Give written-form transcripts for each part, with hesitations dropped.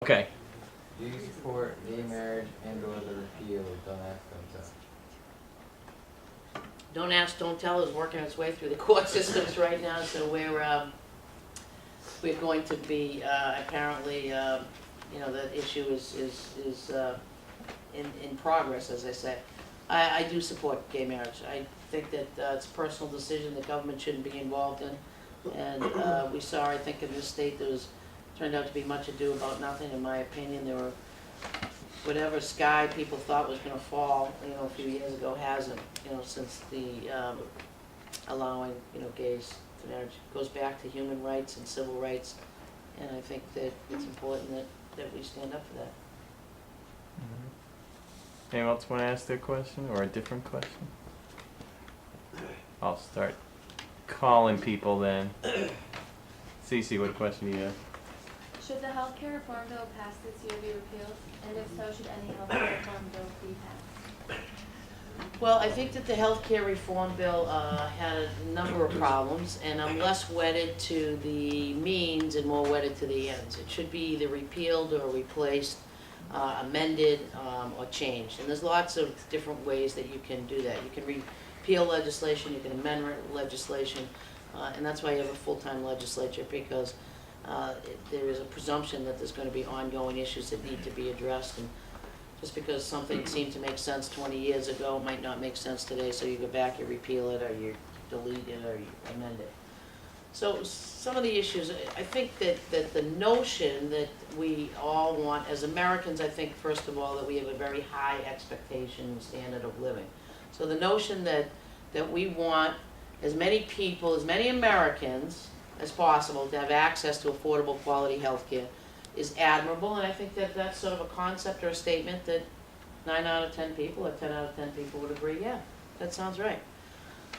Okay. Do you support gay marriage and or the repeal of Don't Ask, Don't Tell? Don't Ask, Don't Tell is working its way through the court systems right now, so we're going to be, apparently, the issue is in progress, as I said. I do support gay marriage. I think that it's a personal decision the government shouldn't be involved in. And we saw, I think, in this state, turned out to be much ado about nothing, in my opinion. There were, whatever sky people thought was gonna fall, a few years ago hasn't, since the, allowing, gays to marriage. It goes back to human rights and civil rights, and I think that it's important that we stand up for that. Anyone else want to ask their question or a different question? I'll start calling people then. Cece, what question do you have? Should the healthcare reform bill passed this year be repealed? And if so, should any healthcare reform bill be passed? Well, I think that the healthcare reform bill had a number of problems, and I'm less wedded to the means and more wedded to the ends. It should be either repealed or replaced, amended, or changed. And there's lots of different ways that you can do that. You can repeal legislation, you can amend legislation, and that's why you have a full-time legislature, because there is a presumption that there's going to be ongoing issues that need to be addressed. And just because something seemed to make sense 20 years ago, it might not make sense today, so you go back, you repeal it, or you delete it, or you amend it. So some of the issues, I think that the notion that we all want, as Americans, I think, first of all, that we have a very high expectation and standard of living. So the notion that we want as many people, as many Americans as possible to have access to affordable quality health care is admirable, and I think that that's sort of a concept or a statement that 9 out of 10 people or 10 out of 10 people would agree, yeah, that sounds right.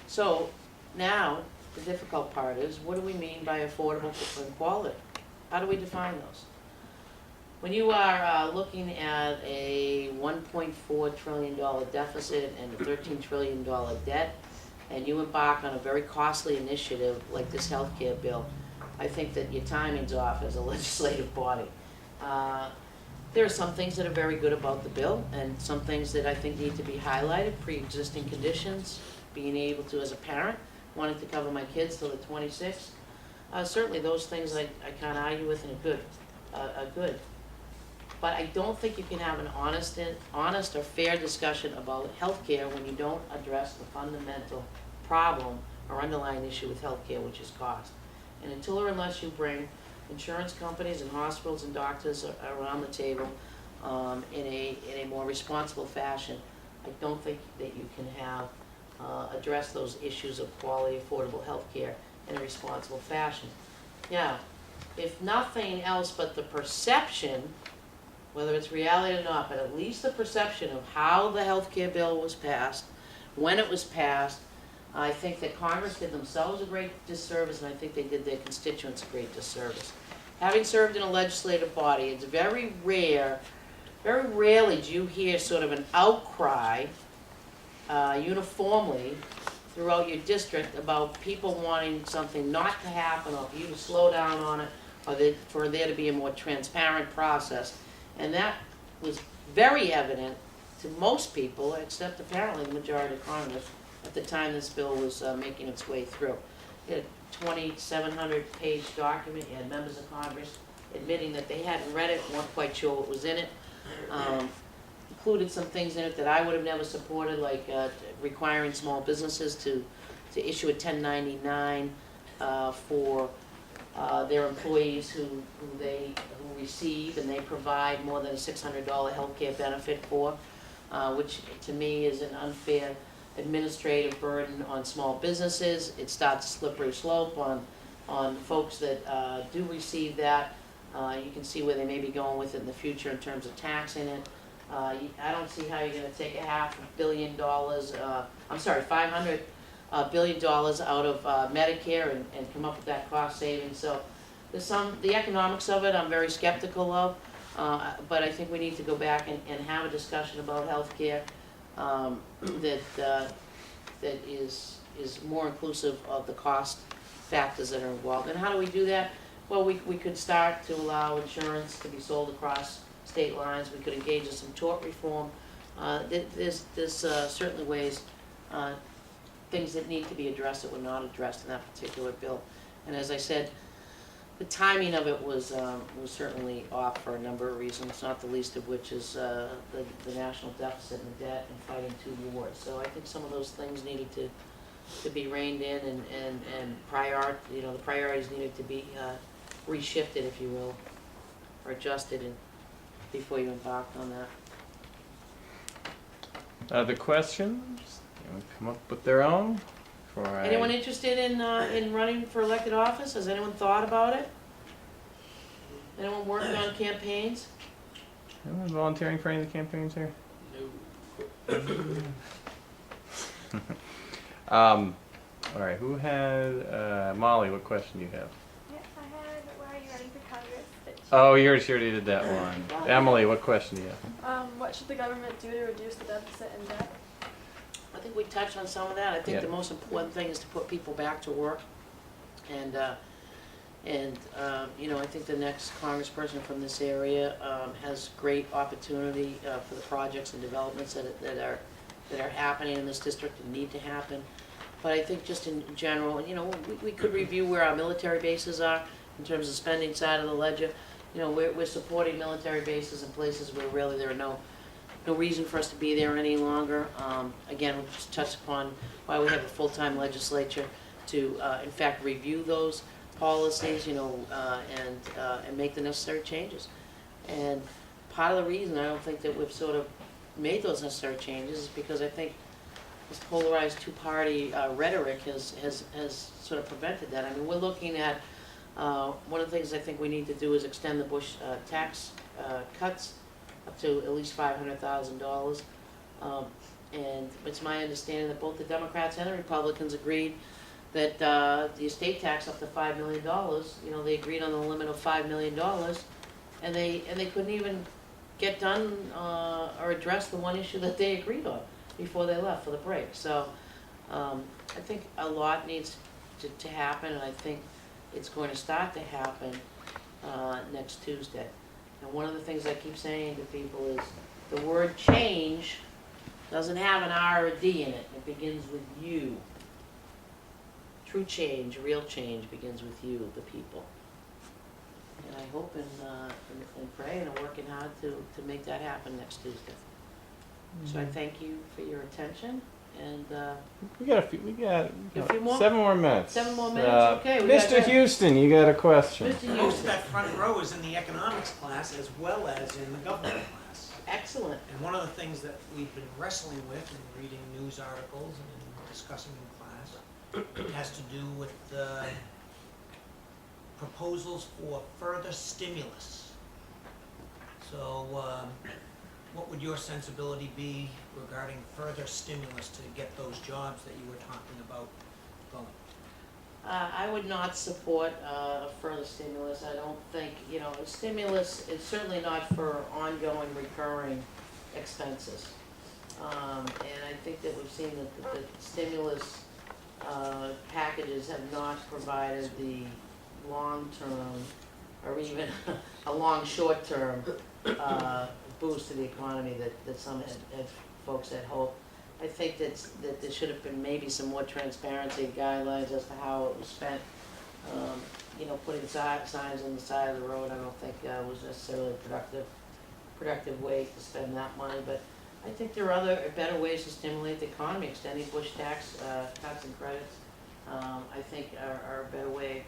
So now the difficult part is, what do we mean by affordable and quality? How do we define those? When you are looking at a $1.4 trillion deficit and a $13 trillion debt, and you embark on a very costly initiative like this healthcare bill, I think that your timing's off as a legislative body. There are some things that are very good about the bill, and some things that I think need to be highlighted. Pre-existing conditions, being able to, as a parent, wanting to cover my kids till they're 26. Certainly those things I can't argue with and are good. But I don't think you can have an honest or fair discussion about healthcare when you don't address the fundamental problem or underlying issue with healthcare, which is cost. And until or unless you bring insurance companies and hospitals and doctors around the table in a more responsible fashion, I don't think that you can have address those issues of quality, affordable healthcare in a responsible fashion. Now, if nothing else but the perception, whether it's reality or not, but at least the perception of how the healthcare bill was passed, when it was passed, I think that Congress did themselves a great disservice, and I think they did their constituents a great disservice. Having served in a legislative body, it's very rarely do you hear sort of an outcry uniformly throughout your district about people wanting something not to happen, or for you to slow down on it, or for there to be a more transparent process. And that was very evident to most people, except apparently the majority of Congress, at the time this bill was making its way through. You had a 2,700-page document. You had members of Congress admitting that they hadn't read it, weren't quite sure what was in it. Included some things in it that I would have never supported, like requiring small businesses to issue a 1099 for their employees who receive and they provide more than a $600 health care benefit for, which to me is an unfair administrative burden on small businesses. It starts a slippery slope on folks that do receive that. You can see where they may be going with it in the future in terms of taxing it. I don't see how you're going to take $500 billion out of Medicare and come up with that cost savings. So there's the economics of it I'm very skeptical of, but I think we need to go back and have a discussion about health care that is more inclusive of the cost factors that are involved. And how do we do that? Well, we could start to allow insurance to be sold across state lines, we could engage in some tort reform. There's certainly ways, things that need to be addressed that were not addressed in that particular bill. And as I said, the timing of it was certainly off for a number of reasons, not the least of which is the national deficit and debt and fighting two wars. So I think some of those things needed to be reined in and the priorities needed to be reshifted, if you will, or adjusted before you embarked on that. Other questions? Anyone come up with their own? Anyone interested in running for elected office? Has anyone thought about it? Anyone working on campaigns? Anyone volunteering for any of the campaigns here? All right, who had, Molly, what question do you have? Yes, I had, why are you running for Congress? Oh, you already did that one. Emily, what question do you have? What should the government do to reduce the deficit and debt? I think we touched on some of that. I think Yeah. the most important thing is to put people back to work. And I think the next congressperson from this area has great opportunity for the projects and developments that are happening in this district and need to happen. But I think just in general, we could review where our military bases are in terms of spending side of the ledger. We're supporting military bases in places where really there are no reason for us to be there any longer. Again, we'll just touch upon why we have a full-time legislature to, in fact, review those policies, and make the necessary changes. And part of the reason I don't think that we've sort of made those necessary changes is because I think this polarized two-party rhetoric has sort of prevented that. I mean, we're looking at, one of the things I think we need to do is extend the Bush tax cuts up to at least $500,000. And it's my understanding that both the Democrats and the Republicans agreed that the estate tax up to $5 million, they agreed on the limit of $5 million, and they couldn't even get done or address the one issue that they agreed on before they left for the break. So I think a lot needs to happen, and I think it's going to start to happen next Tuesday. And one of the things I keep saying to people is the word change doesn't have an R or a D in it. It begins with you. True change, real change begins with you, the people. And I hope and pray and I'm working hard to make that happen next Tuesday. So I thank you for your attention, and We got a few more? 7 more minutes. 7 more minutes, okay. we got Mr. that. Houston, you got a question. Mr. Most of Houston, that front row is in the economics class as well as in the government class. excellent. And one of the things that we've been wrestling with in reading news articles and discussing in class has to do with proposals for further stimulus. So what would your sensibility be regarding further stimulus to get those jobs that you were talking about going? I would not support further stimulus. I don't think, stimulus is certainly not for ongoing recurring expenses. And I think that we've seen that the stimulus packages have not provided the long-term or even a long short-term boost to the economy that some folks had hoped. I think that there should have been maybe some more transparency guidelines as to how it was spent. Putting signs on the side of the road, I don't think was necessarily a productive way to spend that money. But I think there are better ways to stimulate the economy. Extending Bush tax cuts and credits, I think, are a better way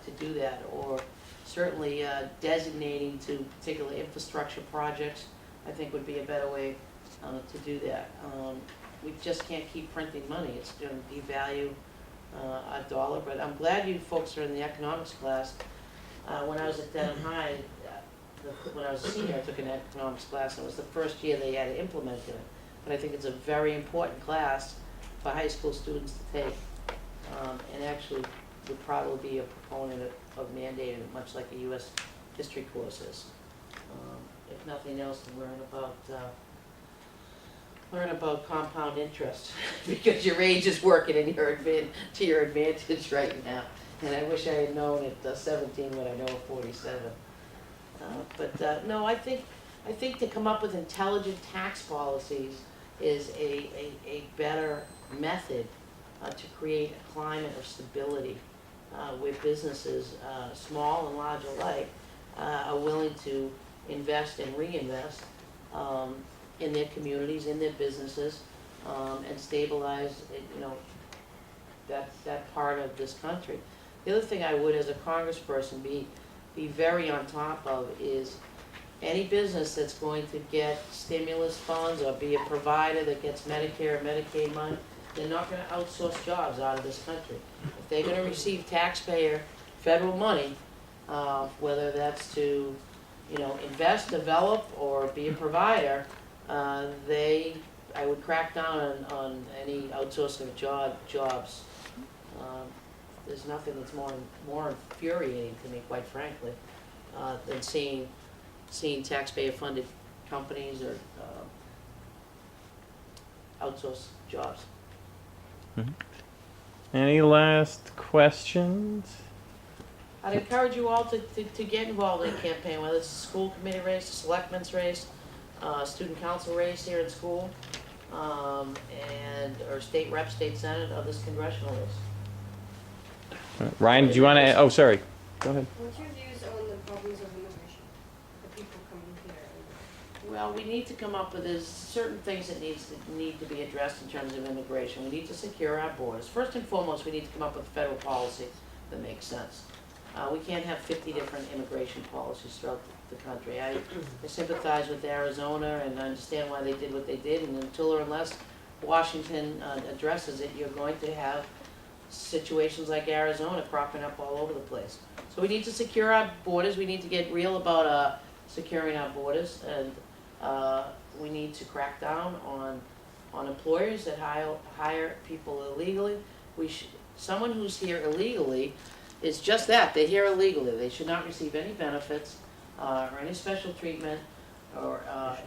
to do that. Or certainly designating to particular infrastructure projects, I think would be a better way to do that. We just can't keep printing money. It's going to devalue our dollar. But I'm glad you folks are in the economics class. When I was at Denham High, when I was a senior, I took an economics class, and it was the first year they had implemented it. But I think it's a very important class for high school students to take, and actually would probably be a proponent of mandating it, much like a U.S. history course is. If nothing else, to learn about compound interest, because your age is working to your advantage right now. And I wish I had known at 17 what I know at 47. No, I think to come up with intelligent tax policies is a better method to create a climate of stability where businesses, small and large alike, are willing to invest and reinvest in their communities, in their businesses, and stabilize, that part of this country. The other thing I would, as a congressperson, be very on top of is any business that's going to get stimulus funds or be a provider that gets Medicare or Medicaid money, they're not gonna outsource jobs out of this country. If they're gonna receive taxpayer federal money, whether that's to, invest, develop, or be a provider, I would crack down on any outsourcing of jobs. There's nothing that's more infuriating to me, quite frankly, than seeing taxpayer-funded companies or outsource jobs. Any last questions? I'd encourage you all to get involved in the campaign, whether it's a school committee race, a selectmen's race, student council race here in school, or state rep, state senate, or this congressional race. Ryan, do you want to? Oh, sorry. Go ahead. What's your views on the problems of immigration? The people coming here? Well, we need to come up with, there's certain things that need to be addressed in terms of immigration. We need to secure our borders. First and foremost, we need to come up with a federal policy that makes sense. We can't have 50 different immigration policies throughout the country. I sympathize with Arizona and understand why they did what they did, and until or unless Washington addresses it, you're going to have situations like Arizona cropping up all over the place. So we need to secure our borders. We need to get real about securing our borders, and we need to crack down on employers that hire people illegally. Someone who's here illegally is just that. They're here illegally. They should not receive any benefits or any special treatment or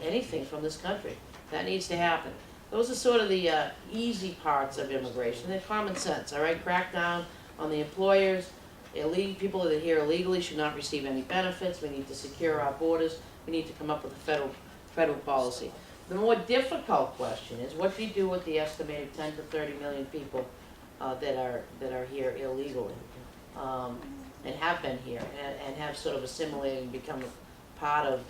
anything from this country. That needs to happen. Those are sort of the easy parts of immigration. They're common sense, all right? Crack down on the employers. People that are here illegally should not receive any benefits. We need to secure our borders. We need to come up with a federal policy. The more difficult question is, what do you do with the estimated 10 to 30 million people that are here illegally and have been here and have sort of assimilated and become a part of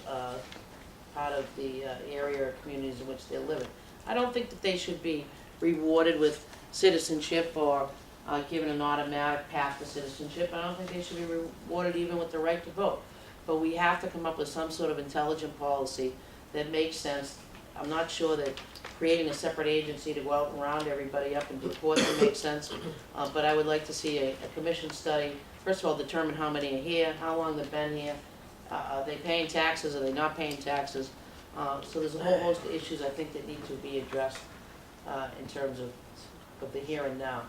the area or communities in which they're living? I don't think that they should be rewarded with citizenship or given an automatic path to citizenship. I don't think they should be rewarded even with the right to vote. But we have to come up with some sort of intelligent policy that makes sense. I'm not sure that creating a separate agency to go out and round everybody up and deport them makes sense. But I would like to see a commission study. First of all, determine how many are here, how long they've been here. Are they paying taxes? Are they not paying taxes? So there's a whole host of issues I think that need to be addressed in terms of the here and now.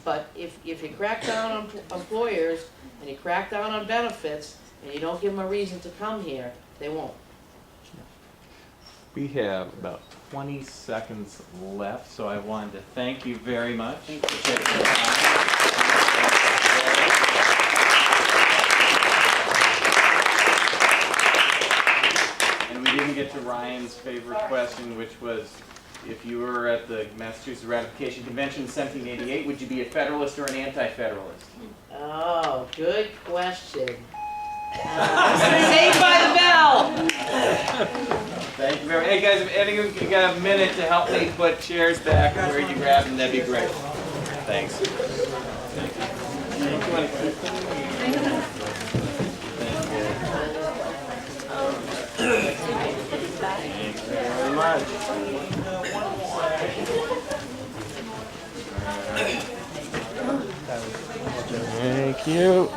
But if you crack down on employers and you crack down on benefits and you don't give them a reason to come here, they won't. We have about 20 seconds left, so I wanted to thank you very much. Thank you. for taking the time. And we didn't get to Ryan's favorite question, which was, if you were at the Massachusetts Ratification Convention in 1788, would you be a Federalist or an Anti-Federalist? Oh, good question. Saved by the bell! Thank you very much. Hey guys, if anyone you got a minute to help me put chairs back where you grab them, that'd be great. Thanks. You want to keep them? Thank you very much. Thank you.